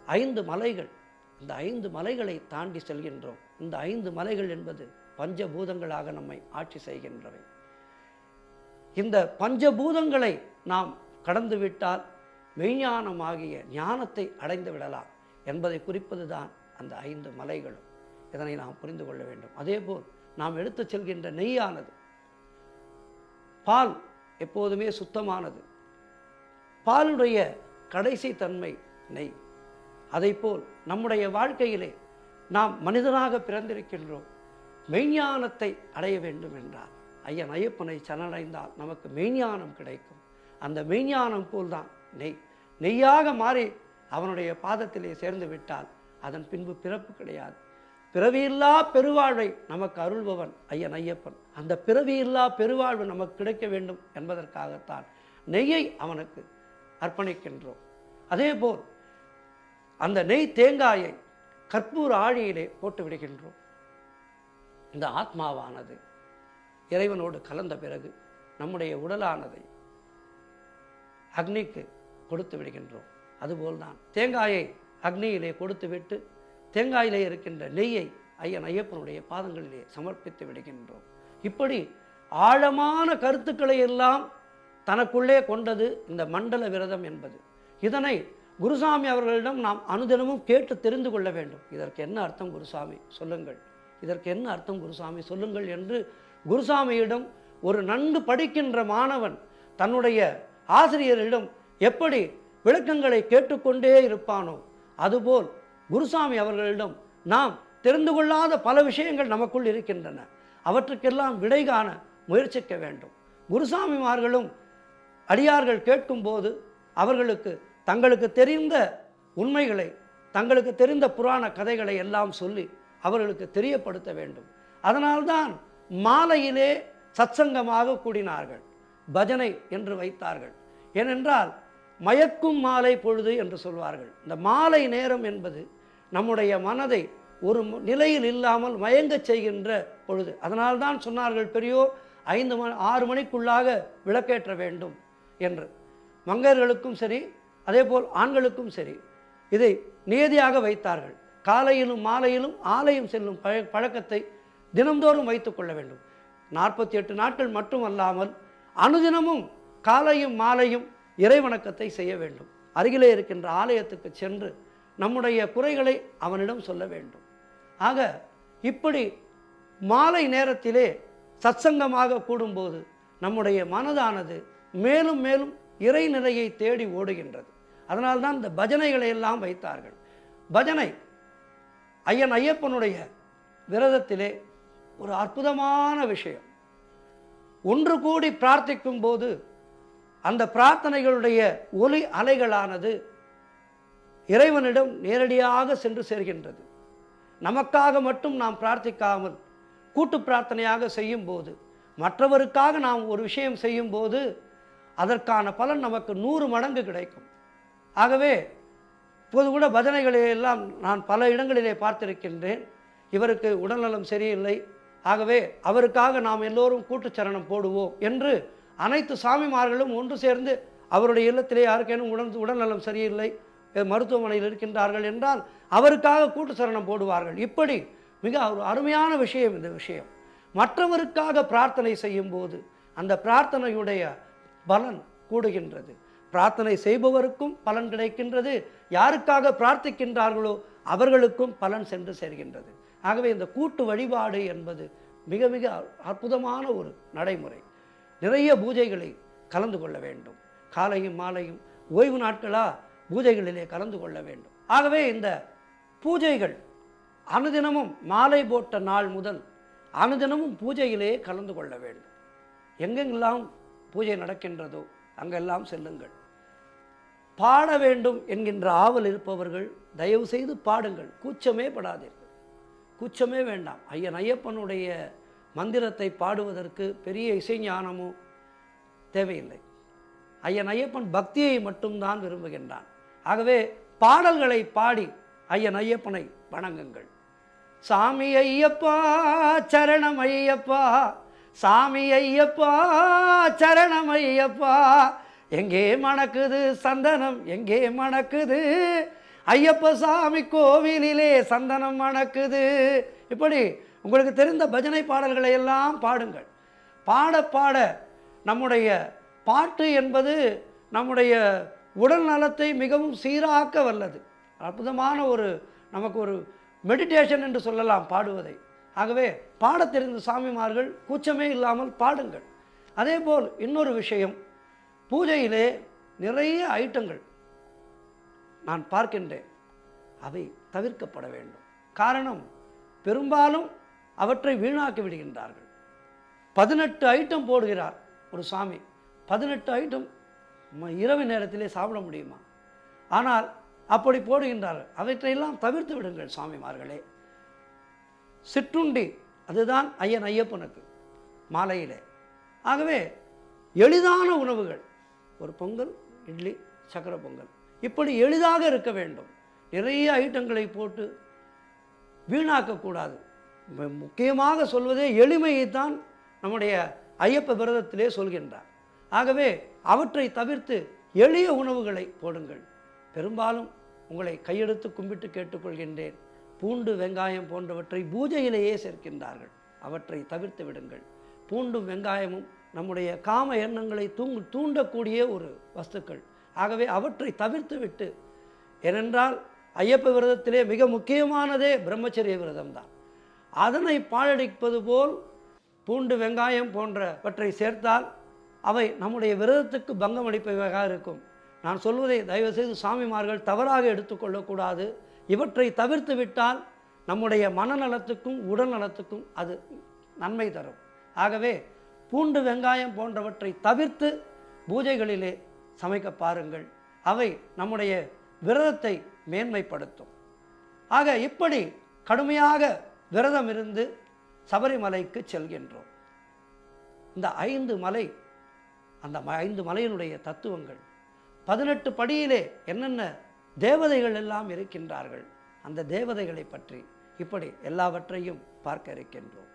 5 மலைகள். இந்த 5 மலைகளை தாண்டி செல்கின்றோம். இந்த 5 மலைகள் என்பது பஞ்சபூதங்களாக நம்மை ஆட்சி செய்கின்றவை. இந்த பஞ்சபூதங்களை நாம் கடந்துவிட்டால் மெய்ஞானமாகிய ஞானத்தை அடைந்து விடலாம் என்பதை குறிப்பது தான் அந்த 5 மலைகளும். இதனை நாம் புரிந்து கொள்ள வேண்டும். அதேபோல் நாம் எடுத்து செல்கின்ற நெய்யானது, பால் எப்போதுமே சுத்தமானது. பாலுடைய கடைசி தன்மை நெய். அதைப்போல் நம்முடைய வாழ்க்கையிலே நாம் மனிதனாக பிறந்திருக்கின்றோம். மெய்ஞானத்தை அடைய வேண்டும் என்றால் ஐயன் ஐயப்பனை சரணடைந்தால் நமக்கு மெய்ஞானம் கிடைக்கும். அந்த மெய்ஞானம் போல்தான் நெய். நெய்யாக மாறி அவனுடைய பாதத்திலே சேர்ந்து விட்டால் அதன் பின்பு பிறப்பு கிடையாது. பிறவியில்லா பெருவாழ்வை நமக்கு அருள்பவன் ஐயன் ஐயப்பன். அந்த பிறவியில்லா பெருவாழ்வு நமக்கு கிடைக்க வேண்டும் என்பதற்காகத்தான் நெய்யை அவனுக்கு அர்ப்பணிக்கின்றோம். அதேபோல் அந்த நெய் தேங்காயை கற்பூர ஆழியிலே போட்டு விடுகின்றோம். இந்த ஆத்மாவானது இறைவனோடு கலந்த பிறகு நம்முடைய உடலானதை அக்னிக்கு கொடுத்து விடுகின்றோம். அதுபோல்தான் தேங்காயை அக்னியிலே கொடுத்து விட்டு தேங்காயிலே இருக்கின்ற நெய்யை ஐயன் ஐயப்பனுடைய பாதங்களிலே சமர்ப்பித்து விடுகின்றோம். இப்படி ஆழமான கருத்துக்களை எல்லாம் தனக்குள்ளே கொண்டது இந்த மண்டல விரதம் என்பது. இதனை குருசாமி அவர்களிடம் நாம் அனுதினமும் கேட்டு தெரிந்து கொள்ள வேண்டும். இதற்கு என்ன அர்த்தம் குருசாமி சொல்லுங்கள், இதற்கு என்ன அர்த்தம் குருசாமி சொல்லுங்கள் என்று குருசாமியிடம் ஒரு நன்கு படிக்கின்ற மாணவன் தன்னுடைய ஆசிரியரிடம் எப்படி விளக்கங்களை கேட்டுக்கொண்டே இருப்பானோ அதுபோல் குருசாமி அவர்களிடம் நாம் தெரிந்து கொள்ளாத பல விஷயங்கள் நமக்குள் இருக்கின்றன. அவற்றுக்கெல்லாம் விடை காண முயற்சிக்க வேண்டும். குருசாமிமார்களும் அடியார்கள் கேட்கும்போது அவர்களுக்கு தங்களுக்கு தெரிந்த உண்மைகளை, தங்களுக்கு தெரிந்த புராண கதைகளை எல்லாம் சொல்லி அவர்களுக்கு தெரியப்படுத்த வேண்டும். அதனால்தான் மாலையிலே சத்சங்கமாக கூடினார்கள், பஜனை என்று வைத்தார்கள். ஏனென்றால் மயக்கும் மாலை பொழுது என்று சொல்வார்கள். இந்த மாலை நேரம் என்பது நம்முடைய மனதை ஒரு நிலையில் இல்லாமல் மயங்கச் செய்கின்ற பொழுது. அதனால்தான் சொன்னார்கள் பெரியோர் 6 மணிக்குள்ளாக விளக்கேற்ற வேண்டும் என்று. மங்கையர்களுக்கும் சரி அதேபோல் ஆண்களுக்கும் சரி இதை நியதியாக வைத்தார்கள். காலையிலும் மாலையிலும் ஆலயம் செல்லும் பழக்கத்தை தினந்தோறும் வைத்துக் கொள்ள வேண்டும். 48 நாட்கள் மட்டுமல்லாமல் அனுதினமும் காலையும் மாலையும் இறை வணக்கத்தை செய்ய வேண்டும். அருகிலே இருக்கின்ற ஆலயத்துக்கு சென்று நம்முடைய குறைகளை அவனிடம் சொல்ல வேண்டும். ஆக இப்படி மாலை நேரத்திலே சத்சங்கமாக கூடும்போது நம்முடைய மனதானது மேலும் மேலும் இறை நிலையை தேடி ஓடுகின்றது. அதனால்தான் இந்த பஜனைகளை எல்லாம் வைத்தார்கள். பஜனை ஐயன் ஐயப்பனுடைய விரதத்திலே ஒரு அற்புதமான விஷயம். ஒன்று கூடி பிரார்த்திக்கும் போது அந்த பிரார்த்தனைகளுடைய ஒலி அலைகளானது இறைவனிடம் நேரடியாக சென்று சேர்கின்றது. நமக்காக மட்டும் நாம் பிரார்த்திக்காமல் கூட்டு பிரார்த்தனையாக செய்யும் போது, மற்றவருக்காக நாம் ஒரு விஷயம் செய்யும் போது அதற்கான பலன் நமக்கு 100 மடங்கு கிடைக்கும். ஆகவே இப்போது கூட பஜனைகளையெல்லாம் நான் பல இடங்களிலே பார்த்திருக்கின்றேன். இவருக்கு உடல்நலம் சரியில்லை, ஆகவே அவருக்காக நாம் எல்லோரும் கூட்டுச்சரணம் போடுவோம் என்று அனைத்து சாமிமார்களும் ஒன்று சேர்ந்து அவருடைய இல்லத்திலே யாருக்கேனும் உடல்நலம் சரியில்லை, மருத்துவமனையில் இருக்கின்றார்கள் என்றால் அவருக்காக கூட்டு சரணம் போடுவார்கள். இப்படி மிக ஒரு அருமையான விஷயம் இந்த விஷயம். மற்றவருக்காக பிரார்த்தனை செய்யும் போது அந்த பிரார்த்தனையுடைய பலன் கூடுகின்றது. பிரார்த்தனை செய்பவருக்கும் பலன் கிடைக்கின்றது, யாருக்காக பிரார்த்திக்கின்றார்களோ அவர்களுக்கும் பலன் சென்று சேர்கின்றது. ஆகவே இந்த கூட்டு வழிபாடு என்பது மிக மிக அற்புதமான ஒரு நடைமுறை. நிறைய பூஜைகளை கலந்து கொள்ள வேண்டும். காலையும் மாலையும் ஓய்வு நாட்களா பூஜைகளிலே கலந்து கொள்ள வேண்டும். ஆகவே இந்த பூஜைகள் அனுதினமும் மாலை போட்ட நாள் முதல் அனுதினமும் பூஜையிலே கலந்து கொள்ள வேண்டும். எங்கெங்கெல்லாம் பூஜை நடக்கின்றதோ அங்கெல்லாம் செல்லுங்கள். பாட வேண்டும் என்கின்ற ஆவல் இருப்பவர்கள் தயவு செய்து பாடுங்கள், கூச்சமே படாதீர்கள், கூச்சமே வேண்டாம். ஐயன் ஐயப்பனுடைய மந்திரத்தை பாடுவதற்கு பெரிய இசைஞானமோ தேவையில்லை. ஐயன் ஐயப்பன் பக்தியை மட்டும்தான் விரும்புகின்றான். ஆகவே பாடல்களை பாடி ஐயன் ஐயப்பனை வணங்குங்கள். சாமி ஐயப்பா சரணம் ஐயப்பா, சாமி ஐயப்பா சரணம் ஐயப்பா, எங்கே மணக்குது சந்தனம், எங்கே மணக்குது ஐயப்ப சாமி கோவிலிலே சந்தனம் மணக்குது. இப்படி உங்களுக்கு தெரிந்த பஜனை பாடல்களை எல்லாம் பாடுங்கள். பாட பாட நம்முடைய பாட்டு என்பது நம்முடைய உடல் நலத்தை மிகவும் சீராக்க வல்லது. அற்புதமான நமக்கு ஒரு மெடிடேஷன் என்று சொல்லலாம் பாடுவதை. ஆகவே பாடத் தெரிந்த சாமிமார்கள் கூச்சமே இல்லாமல் பாடுங்கள். அதேபோல் இன்னொரு விஷயம், பூஜையிலே நிறைய ஐட்டங்கள் நான் பார்க்கின்றேன், அவை தவிர்க்கப்பட வேண்டும். காரணம், பெரும்பாலும் அவற்றை வீணாக்கி விடுகின்றார்கள். 18 ஐட்டம் போடுகிறார் ஒரு சாமி. 18 ஐட்டம் இரவு நேரத்திலே சாப்பிட முடியுமா? ஆனால் அப்படி போடுகின்றார்கள். அவற்றையெல்லாம் தவிர்த்து விடுங்கள் சாமிமார்களே. சிற்றுண்டி அதுதான் ஐயன் ஐயப்பனுக்கு மாலையிலே. ஆகவே எளிதான உணவுகள், ஒரு பொங்கல், இட்லி, சக்கரை பொங்கல், இப்படி எளிதாக இருக்க வேண்டும். நிறைய ஐட்டங்களை போட்டு வீணாக்கக்கூடாது. முக்கியமாக சொல்வதே எளிமையைத்தான் நம்முடைய ஐயப்ப விரதத்திலே சொல்கின்றார். ஆகவே அவற்றை தவிர்த்து எளிய உணவுகளை போடுங்கள். பெரும்பாலும் உங்களை கையெடுத்து கும்பிட்டு கேட்டுக்கொள்கின்றேன், பூண்டு வெங்காயம் போன்றவற்றை பூஜையிலேயே சேர்க்கின்றார்கள். அவற்றை தவிர்த்து விடுங்கள். பூண்டும் வெங்காயமும் நம்முடைய காம எண்ணங்களை தூண்டக்கூடிய ஒரு வஸ்துக்கள். ஆகவே அவற்றை தவிர்த்து விட்டு, ஏனென்றால் ஐயப்ப விரதத்திலே மிக முக்கியமானதே பிரம்மச்சரிய விரதம்தான். அதனை பாழடிப்பது போல் பூண்டு வெங்காயம் போன்றவற்றை சேர்த்தால் அவை நம்முடைய விரதத்துக்கு பங்கம் அளிப்பவையாக இருக்கும். நான் சொல்வதை தயவுசெய்து சாமிமார்கள் தவறாக எடுத்துக்கொள்ளக்கூடாது. இவற்றை தவிர்த்து விட்டால் நம்முடைய மனநலத்துக்கும் உடல் நலத்துக்கும் அது நன்மை தரும். ஆகவே பூண்டு வெங்காயம் போன்றவற்றை தவிர்த்து பூஜைகளிலே சமைக்க பாருங்கள். அவை நம்முடைய விரதத்தை மேன்மைப்படுத்தும். ஆக இப்படி கடுமையாக விரதம் இருந்து சபரிமலைக்கு செல்கின்றோம். இந்த 5 மலை, அந்த 5 மலையினுடைய தத்துவங்கள், 18 படியிலே என்னென்ன தேவதைகள் எல்லாம் இருக்கின்றார்கள், அந்த தேவதைகளை பற்றி இப்படி எல்லாவற்றையும் பார்க்க இருக்கின்றோம்.